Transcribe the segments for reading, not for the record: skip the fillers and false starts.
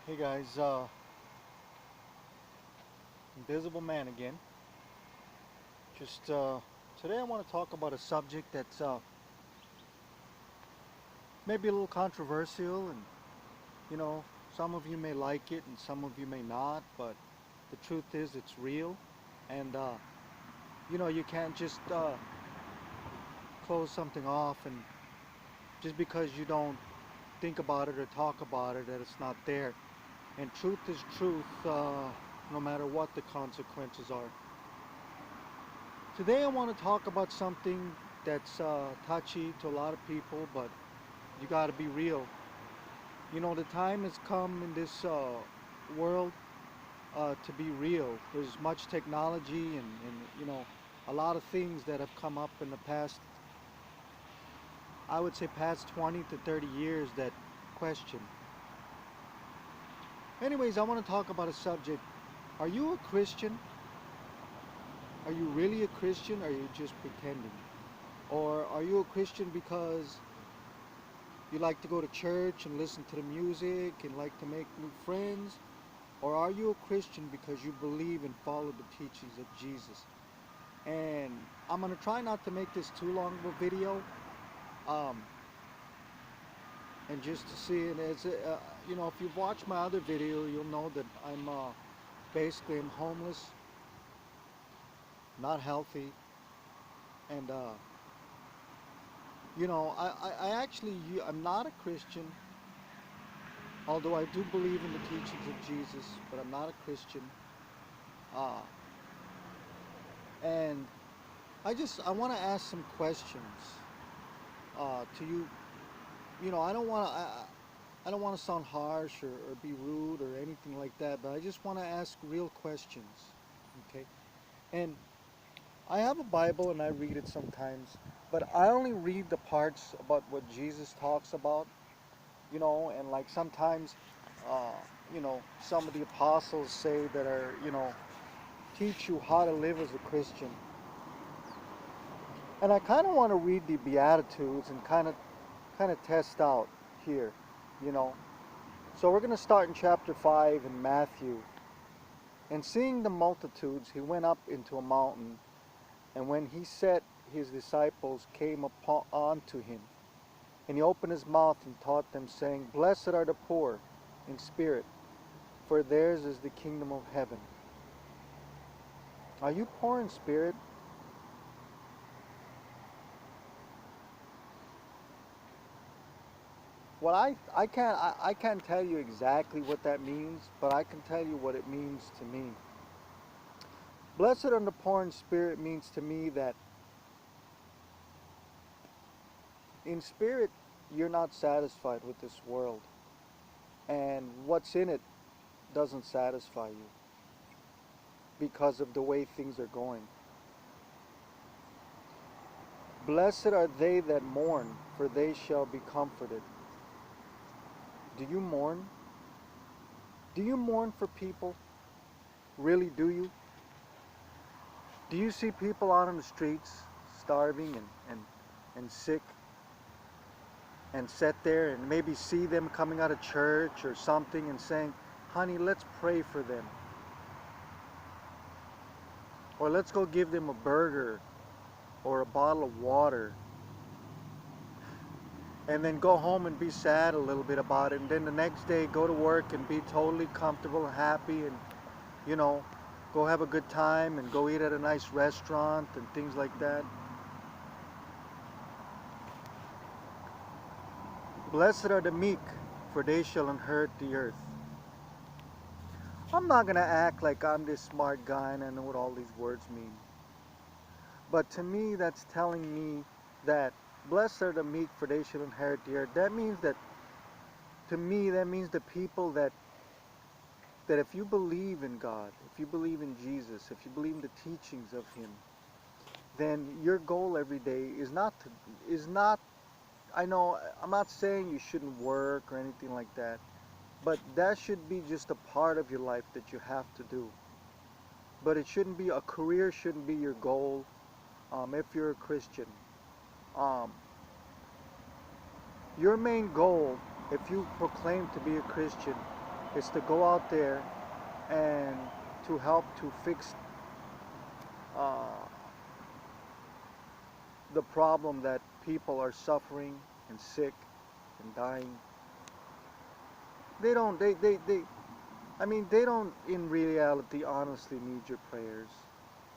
Hey guys, Invisible Man again. Just today I want to talk about a subject that's maybe a little controversial, and you know, some of you may like it and some of you may not, but the truth is it's real, and you can't just close something off and just because you don't think about it or talk about it that it's not there. And truth is truth, no matter what the consequences are. Today I want to talk about something that's touchy to a lot of people, but you got to be real. You know, the time has come in this world to be real. There's much technology and a lot of things that have come up in the past, I would say past 20 to 30 years that question. Anyways, I want to talk about a subject. Are you a Christian? Are you really a Christian or are you just pretending? Or are you a Christian because you like to go to church and listen to the music and like to make new friends? Or are you a Christian because you believe and follow the teachings of Jesus? And I'm going to try not to make this too long of a video. Um, and just to see it as, if you've watched my other video, you'll know that I'm homeless, not healthy, and I'm not a Christian, although I do believe in the teachings of Jesus, but I'm not a Christian. Uh, and I want to ask some questions to you. You know, I don't want to sound harsh or be rude or anything like that, but I just want to ask real questions. Okay, and I have a Bible and I read it sometimes, but I only read the parts about what Jesus talks about. You know, and like sometimes, uh, some of the apostles say that are, teach you how to live as a Christian. And I kind of want to read the Beatitudes and kind of test out here, you know. So we're going to start in chapter 5 in Matthew. And seeing the multitudes, he went up into a mountain, and when he set his disciples came upon unto him, and he opened his mouth and taught them, saying, Blessed are the poor in spirit, for theirs is the kingdom of heaven. Are you poor in spirit? Well, I can't tell you exactly what that means, but I can tell you what it means to me. Blessed are the poor in spirit means to me that in spirit you're not satisfied with this world, and what's in it doesn't satisfy you because of the way things are going. Blessed are they that mourn, for they shall be comforted. Do you mourn? Do you mourn for people? Really, do you? Do you see people out on the streets starving and sick and sit there and maybe see them coming out of church or something and saying, honey, let's pray for them. Or let's go give them a burger or a bottle of water, and then go home and be sad a little bit about it, and then the next day go to work and be totally comfortable and happy, and you know, go have a good time and go eat at a nice restaurant and things like that. Blessed are the meek, for they shall inherit the earth. I'm not going to act like I'm this smart guy and I know what all these words mean. But to me, that's telling me that blessed are the meek, for they shall inherit the earth. That means that, to me, that means the people that if you believe in God, if you believe in Jesus, if you believe in the teachings of Him, then your goal every day is not, I know, I'm not saying you shouldn't work or anything like that, but that should be just a part of your life that you have to do. But it shouldn't be, a career shouldn't be your goal if you're a Christian. Um, your main goal, if you proclaim to be a Christian, is to go out there and to help to fix uh, the problem that people are suffering and sick and dying. They don't, I mean, they don't in reality honestly need your prayers.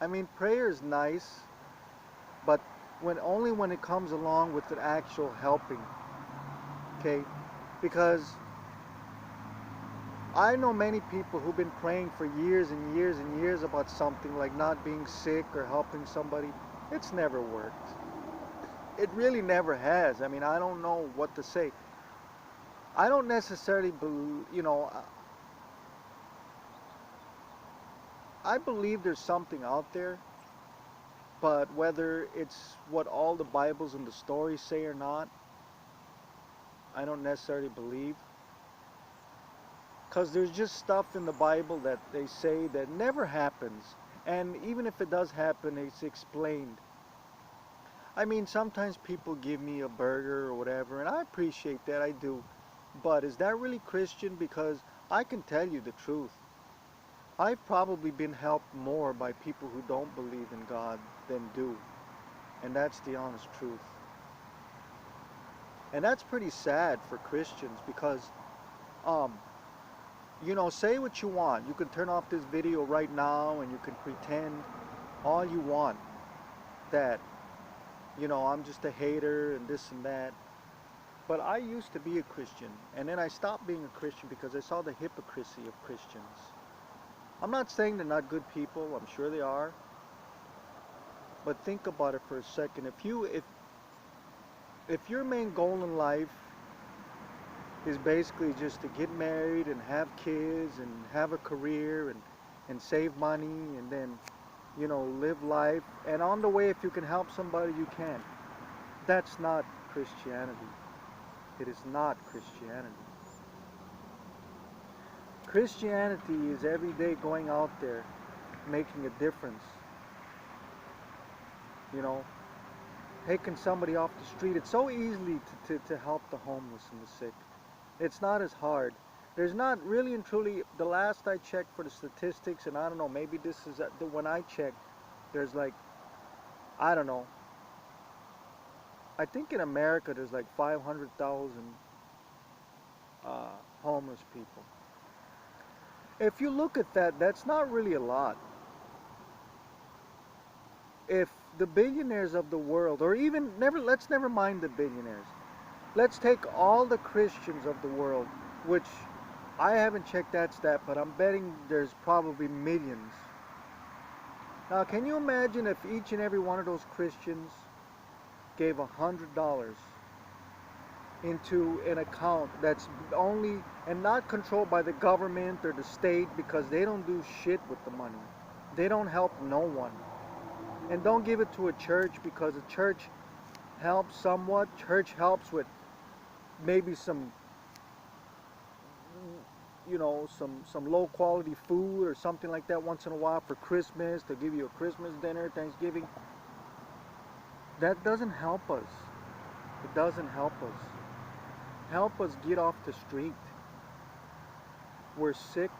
I mean, prayer is nice, but only when it comes along with an actual helping, okay? Because I know many people who've been praying for years and years and years about something like not being sick or helping somebody. It's never worked. It really never has. I mean, I don't know what to say. I don't necessarily believe, I believe there's something out there, but whether it's what all the Bibles and the stories say or not, I don't necessarily believe. Because there's just stuff in the Bible that they say that never happens. And even if it does happen, it's explained. I mean, sometimes people give me a burger or whatever, and I appreciate that, I do. But is that really Christian? Because I can tell you the truth. I've probably been helped more by people who don't believe in God than do. And that's the honest truth. And that's pretty sad for Christians because, say what you want. You can turn off this video right now and you can pretend all you want that, I'm just a hater and this and that. But I used to be a Christian, and then I stopped being a Christian because I saw the hypocrisy of Christians. I'm not saying they're not good people, I'm sure they are. But think about it for a second. If your main goal in life is basically just to get married and have kids and have a career and save money and then, live life, and on the way if you can help somebody you can. That's not Christianity. It is not Christianity. Christianity is every day going out there making a difference. Taking somebody off the street. It's so easy to help the homeless and the sick. It's not as hard. There's not really and truly, the last I checked for the statistics, and I don't know, maybe this is, when I checked, there's like, I don't know, I think in America there's like 500,000 homeless people. If you look at that, that's not really a lot. If the billionaires of the world, or even let's never mind the billionaires. Let's take all the Christians of the world, which I haven't checked that stat, but I'm betting there's probably millions. Now, can you imagine if each and every one of those Christians gave $100 into an account that's only and not controlled by the government or the state, because they don't do shit with the money. They don't help no one. And don't give it to a church, because a church helps somewhat. Church helps with maybe some some low quality food or something like that once in a while for Christmas. They'll give you a Christmas dinner, Thanksgiving. That doesn't help us. It doesn't help us. Help us get off the street. We're sick.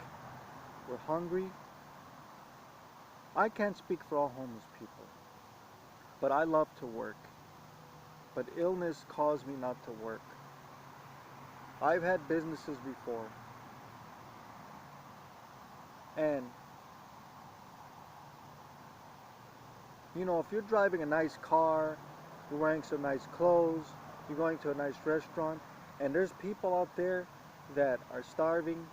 We're hungry. I can't speak for all homeless people, but I love to work. But illness caused me not to work. I've had businesses before. And, if you're driving a nice car, you're wearing some nice clothes, you're going to a nice restaurant, and there's people out there that are starving,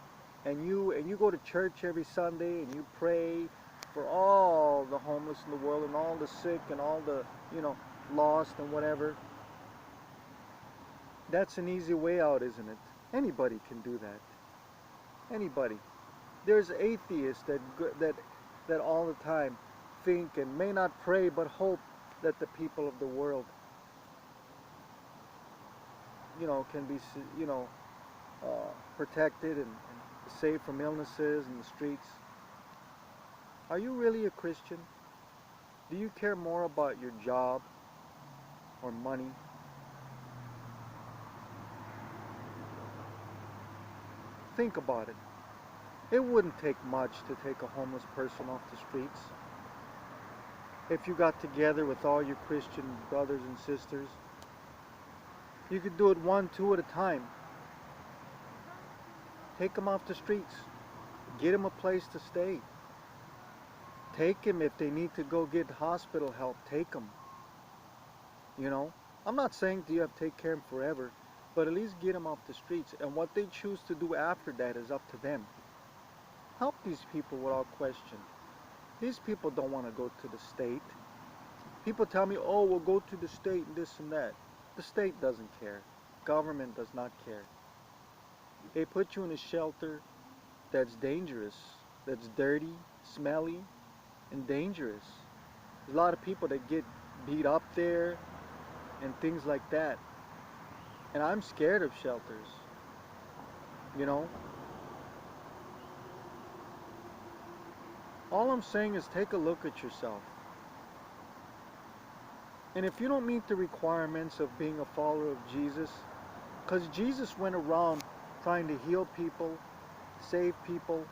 and you go to church every Sunday and you pray for all the homeless in the world and all the sick and all the, lost and whatever. That's an easy way out, isn't it? Anybody can do that. Anybody. There's atheists that all the time think and may not pray but hope that the people of the world, can be, protected and saved from illnesses in the streets. Are you really a Christian? Do you care more about your job or money? Think about it. It wouldn't take much to take a homeless person off the streets. If you got together with all your Christian brothers and sisters, you could do it one, two at a time. Take them off the streets. Get them a place to stay. Take them if they need to go get hospital help. Take them. You know, I'm not saying you have to take care of them forever, but at least get them off the streets. And what they choose to do after that is up to them. Help these people without question. These people don't want to go to the state. People tell me, oh, we'll go to the state and this and that. The state doesn't care. Government does not care. They put you in a shelter that's dangerous, that's dirty, smelly, and dangerous. There's a lot of people that get beat up there and things like that. And I'm scared of shelters. You know? All I'm saying is take a look at yourself. And if you don't meet the requirements of being a follower of Jesus, because Jesus went around trying to heal people, save people,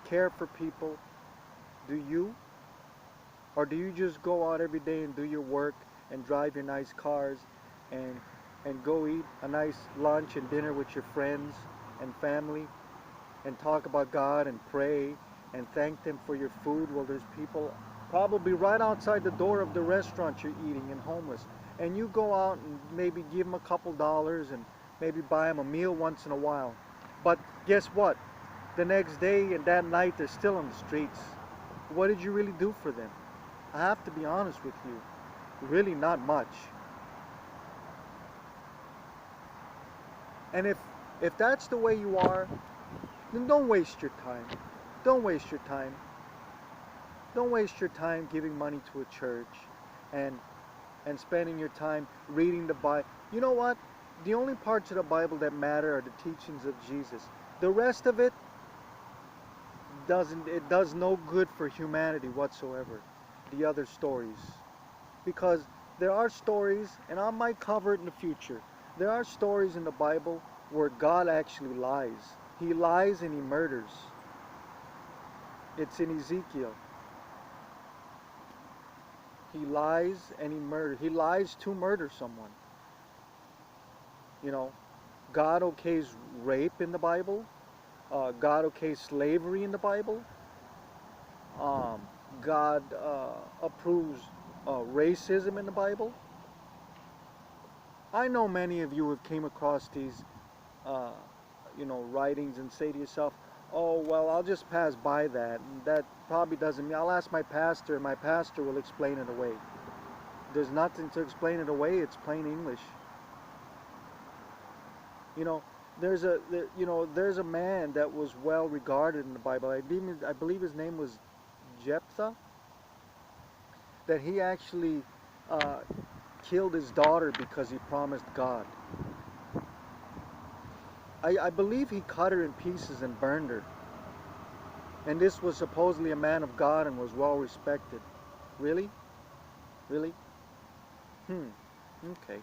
care for people, do you? Or do you just go out every day and do your work and drive your nice cars and go eat a nice lunch and dinner with your friends and family and talk about God and pray and thank them for your food? Well, there's people probably right outside the door of the restaurant you're eating and homeless, and you go out and maybe give them a couple dollars and maybe buy them a meal once in a while. But guess what? The next day and that night they're still on the streets. What did you really do for them? I have to be honest with you. Really not much. And if that's the way you are, then don't waste your time. Don't waste your time. Don't waste your time giving money to a church and spending your time reading the Bible. You know what? The only parts of the Bible that matter are the teachings of Jesus. The rest of it does no good for humanity whatsoever. The other stories. Because there are stories, and I might cover it in the future, there are stories in the Bible where God actually lies. He lies and he murders. It's in Ezekiel. He lies and he murders. He lies to murder someone. You know, God okays rape in the Bible. God okays slavery in the Bible. God approves racism in the Bible. I know many of you have came across these, writings and say to yourself, oh, well, I'll just pass by that. And that probably doesn't mean, I'll ask my pastor, and my pastor will explain it away. There's nothing to explain it away. It's plain English. You know, there's a man that was well regarded in the Bible. I believe his name was Jephthah. That he actually killed his daughter because he promised God. I believe he cut her in pieces and burned her. And this was supposedly a man of God and was well respected. Really? Really? Okay.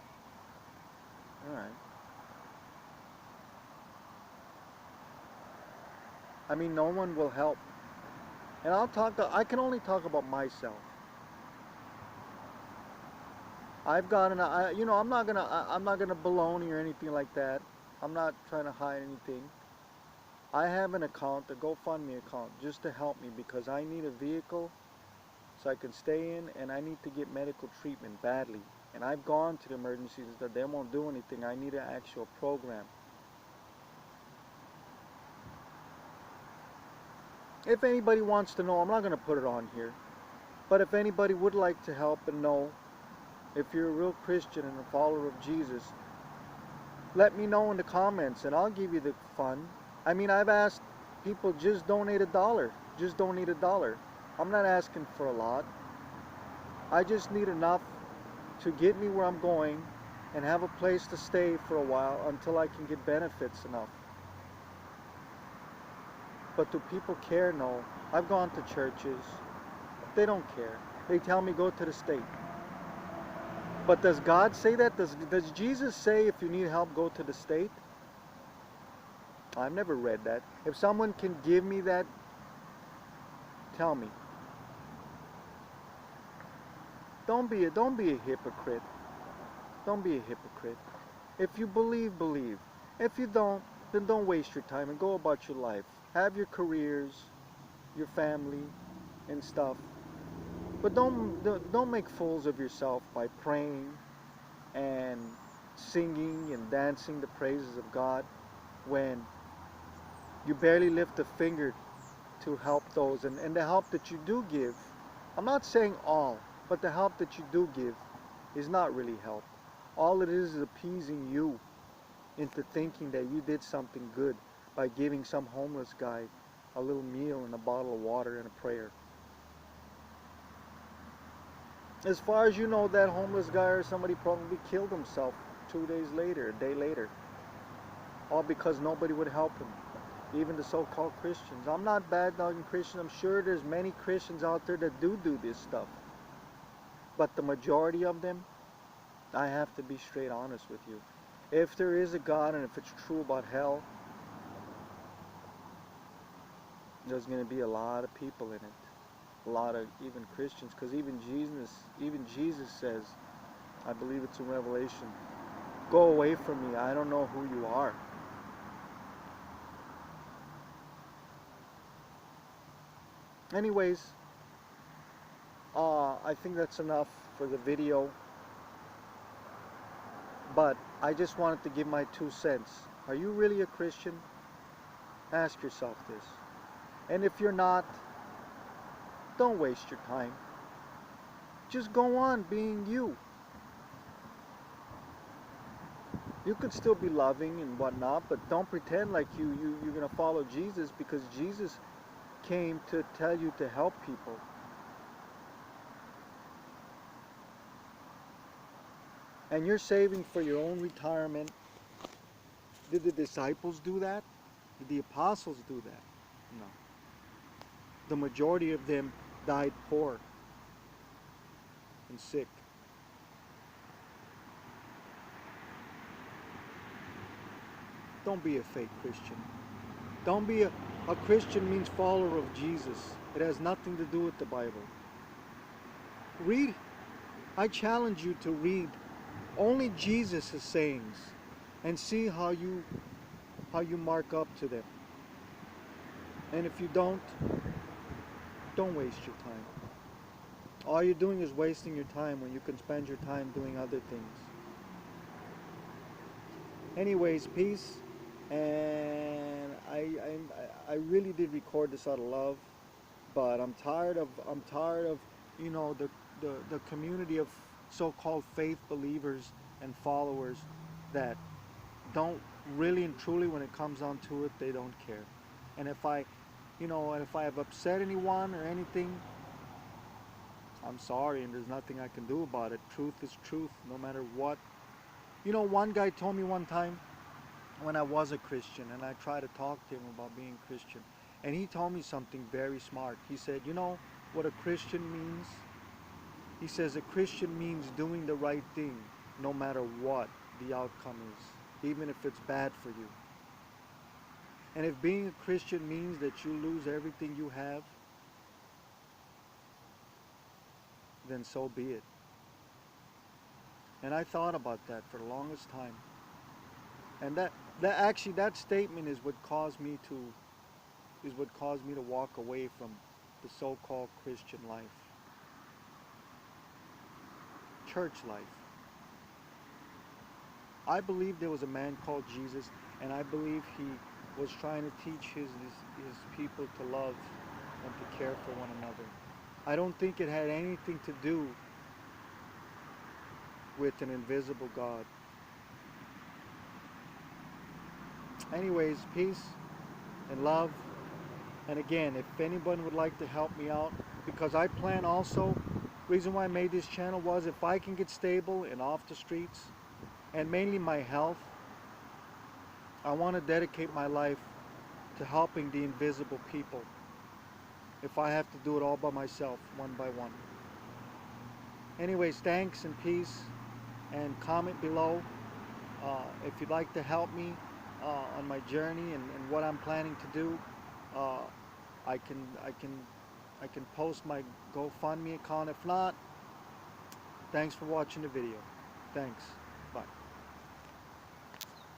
Alright. I mean, no one will help. And I can only talk about myself. I've gotten, I'm not gonna baloney or anything like that. I'm not trying to hide anything. I have an account, a GoFundMe account, just to help me because I need a vehicle so I can stay in, and I need to get medical treatment badly. And I've gone to the emergencies that they won't do anything. I need an actual program. If anybody wants to know, I'm not going to put it on here, but if anybody would like to help and know, if you're a real Christian and a follower of Jesus, let me know in the comments and I'll give you the fund. I mean, I've asked people, just donate $1. Just donate $1. I'm not asking for a lot. I just need enough to get me where I'm going and have a place to stay for a while until I can get benefits enough. But do people care? No. I've gone to churches. They don't care. They tell me go to the state. But does God say that? Does Jesus say if you need help, go to the state? I've never read that. If someone can give me that, tell me. Don't be a hypocrite. Don't be a hypocrite. If you believe, believe. If you don't, then don't waste your time and go about your life. Have your careers, your family, and stuff. But don't make fools of yourself by praying and singing and dancing the praises of God when you barely lift a finger to help those, and the help that you do give, I'm not saying all, but the help that you do give is not really help. All it is appeasing you into thinking that you did something good by giving some homeless guy a little meal and a bottle of water and a prayer. As far as you know, that homeless guy or somebody probably killed himself 2 days later, a day later, all because nobody would help him. Even the so-called Christians. I'm not bad-dogging Christians. I'm sure there's many Christians out there that do this stuff. But the majority of them, I have to be straight honest with you. If there is a God and if it's true about hell, there's going to be a lot of people in it. A lot of even Christians, because even Jesus says, I believe it's in Revelation, go away from me, I don't know who you are. Anyways, I think that's enough for the video, but I just wanted to give my 2 cents. Are you really a Christian? Ask yourself this. And if you're not, don't waste your time. Just go on being you. You could still be loving and whatnot, but don't pretend like you're going to follow Jesus, because Jesus came to tell you to help people. And you're saving for your own retirement. Did the disciples do that? Did the apostles do that? No. The majority of them died poor and sick. Don't be a fake Christian. Don't be a Christian means follower of Jesus. It has nothing to do with the Bible. Read. I challenge you to read only Jesus' sayings and see how you mark up to them. And if you don't waste your time. All you're doing is wasting your time when you can spend your time doing other things. Anyways, peace. And I really did record this out of love, but I'm tired of you know, the community of so-called faith believers and followers that don't really and truly, when it comes down to it, they don't care. And if I have upset anyone or anything, I'm sorry, and there's nothing I can do about it. Truth is truth, no matter what. You know, one guy told me one time, when I was a Christian, and I tried to talk to him about being Christian, and he told me something very smart. He said, you know what a Christian means? He says a Christian means doing the right thing no matter what the outcome is, even if it's bad for you. And if being a Christian means that you lose everything you have, then so be it. And I thought about that for the longest time. And that statement is what caused me to walk away from the so-called Christian life, church life. I believe there was a man called Jesus, and I believe he was trying to teach his people to love and to care for one another. I don't think it had anything to do with an invisible God. Anyways, peace and love. And again, if anyone would like to help me out, because I plan also, reason why I made this channel was if I can get stable and off the streets, and mainly my health, I want to dedicate my life to helping the invisible people. If I have to do it all by myself, one by one. Anyways, thanks and peace, and comment below if you'd like to help me. on my journey and what I'm planning to do, uh, I can I can I can post my GoFundMe account. If not, thanks for watching the video. Thanks. Bye.